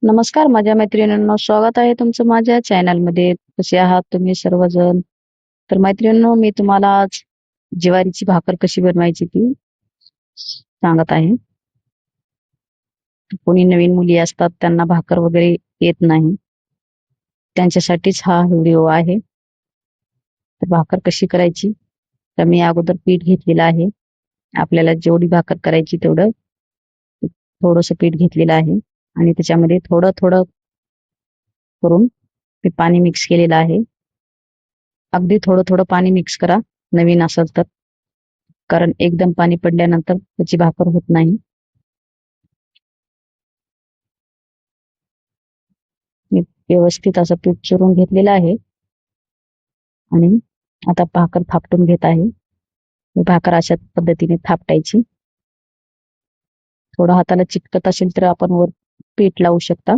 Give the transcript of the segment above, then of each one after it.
नमस्कार माझ्या मैत्रिणींनो, स्वागत आहे तुमचं माझ्या चॅनलमध्ये. कसे आहात तुम्ही सर्वजण? तर मैत्रिणींनो, मी तुम्हाला आज ज्वारीची भाकर कशी बनवायची ती सांगत आहे. कोणी नवीन मुली असतात त्यांना भाकर वगैरे येत नाही, त्यांच्यासाठीच हा व्हिडिओ आहे. तर भाकर कशी करायची? तर मी अगोदर पीठ घेतलेलं आहे. आपल्याला जेवढी भाकर करायची तेवढं थोडंसं पीठ घेतलेलं आहे आणि त्याच्यामध्ये थोडं थोडं करून ते पाणी मिक्स केलेलं आहे. अगदी थोडं थोडं पाणी मिक्स करा नवीन असेल तर, कारण एकदम पाणी पडल्यानंतर त्याची भाकर होत नाही. मी व्यवस्थित असं पीठ चुरून घेतलेलं आहे आणि आता भाकर थापटून घेत आहे. ही भाकर अशा पद्धतीने थापटायची. थोडं हाताला चिकटत असेल तर आपण वर पीठ लावू शकता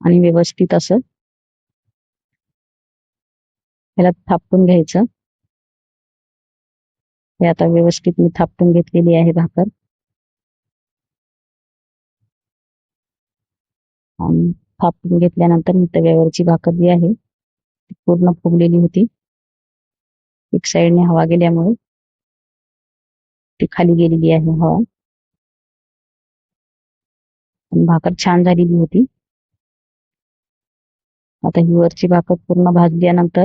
आणि व्यवस्थित असं ह्याला थापटून घ्यायचं. हे आता व्यवस्थित मी थापटून घेतलेली आहे भाकर आणि थापटून घेतल्यानंतर मी तव्यावरची भाकर जी आहे ती पूर्ण फुगलेली होती. एक साईडने हवा गेल्यामुळे ती खाली गेलेली आहे हवा. पण भाकर छान झालेली होती. आता ही वरची भाकर पूर्ण भाजल्यानंतर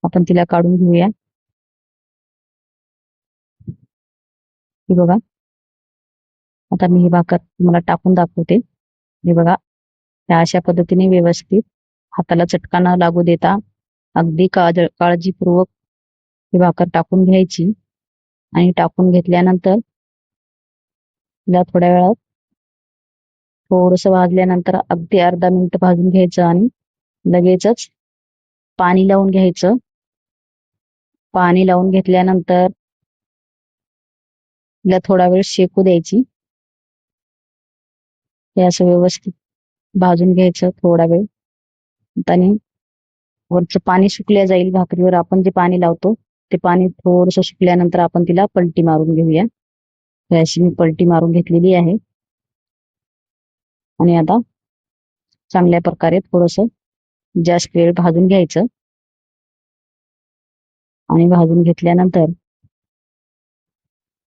आपण तिला काढून घेऊया. ही बघा, आता मी ही भाकर तुम्हाला टाकून दाखवते. हे बघा, ह्या अशा पद्धतीने व्यवस्थित हाताला चटका न लागू देता अगदी काळजीपूर्वक ही भाकर टाकून घ्यायची आणि टाकून घेतल्यानंतर तिला थोड्या वेळात थोडंसं भाजल्यानंतर अगदी अर्धा मिनिट भाजून घ्यायचं आणि लगेचच पाणी लावून घ्यायचं. पाणी लावून घेतल्यानंतर तिला थोडा वेळ शेकू द्यायची. हे असं व्यवस्थित भाजून घ्यायचं थोडा वेळ. आणि वरचं पाणी सुकल्या जाईल. भाकरीवर आपण जे पाणी लावतो ते पाणी थोडंसं सुकल्यानंतर आपण तिला पलटी मारून घेऊया. अशी मी पलटी मारून घेतलेली आहे आणि आता चांगल्या प्रकारे थोडंसं जास्त वेळ भाजून घ्यायचं आणि भाजून घेतल्यानंतर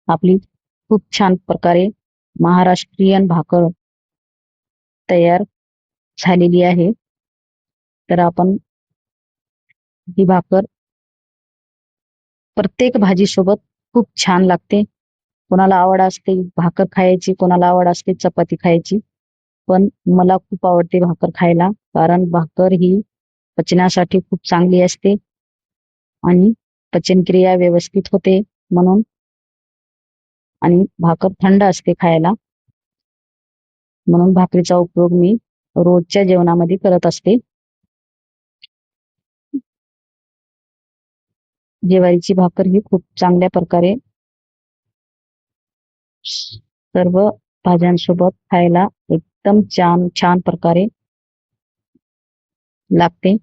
आपली खूप छान प्रकारे महाराष्ट्रीयन भाकर तयार झालेली आहे. तर आपण ही भाकर प्रत्येक भाजीसोबत खूप छान लागते. कोणाला आवड असते भाकर खायची, कोणाला आवड असते चपाती खायची, पण मला खूप आवडते भाकर खायला, कारण भाकर ही पचनासाठी खूप चांगली असते आणि पचनक्रिया व्यवस्थित होते म्हणून. आणि भाकर थंड असते खायला, म्हणून भाकरीचा उपयोग मी रोजच्या जेवणामध्ये करत असते. ज्वारीची भाकर ही खूप चांगल्या प्रकारे सर्व भाज्यांसोबत खायला एकदम छान छान प्रकारे लागते.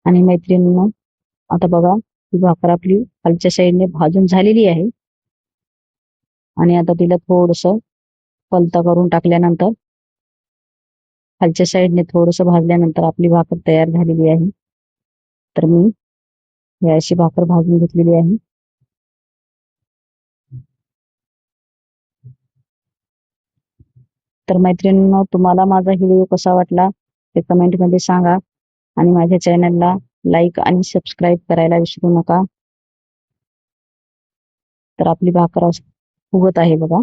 आणि मैत्रिणींनो, आता बघा, ही भाकर आपली खालच्या साईडने भाजून झालेली आहे आणि आता तिला थोडंसं पलता करून टाकल्यानंतर खालच्या साईडने थोडंसं भाजल्यानंतर आपली भाकर तयार झालेली आहे. तर मी ही अशी भाकर भाजून घेतलेली आहे. तर मैत्रिणींनो, तुम्हाला माझा व्हिडिओ कसा वाटला ते कमेंटमध्ये सांगा आणि माझ्या चॅनलला लाईक आणि सबस्क्राईब करायला विसरू नका. तर आपली भाकर फुगत आहे बघा.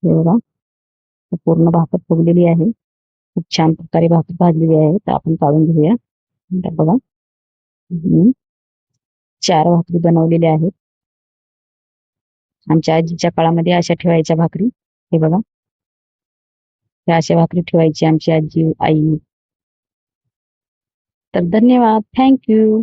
हे बघा, पूर्ण भाकर फुगलेली आहे. खूप छान प्रकारे भाकर भाजलेली आहे. तर आपण काढून घेऊया. तर बघा, मी 4 भाकरी बनवलेल्या आहेत. आमच्या आजीच्या काळामध्ये अशा ठेवायच्या भाकरी. हे बघा, ह्या अशा भाकरी ठेवायची आमची आजी, आई. तर धन्यवाद. Thank you.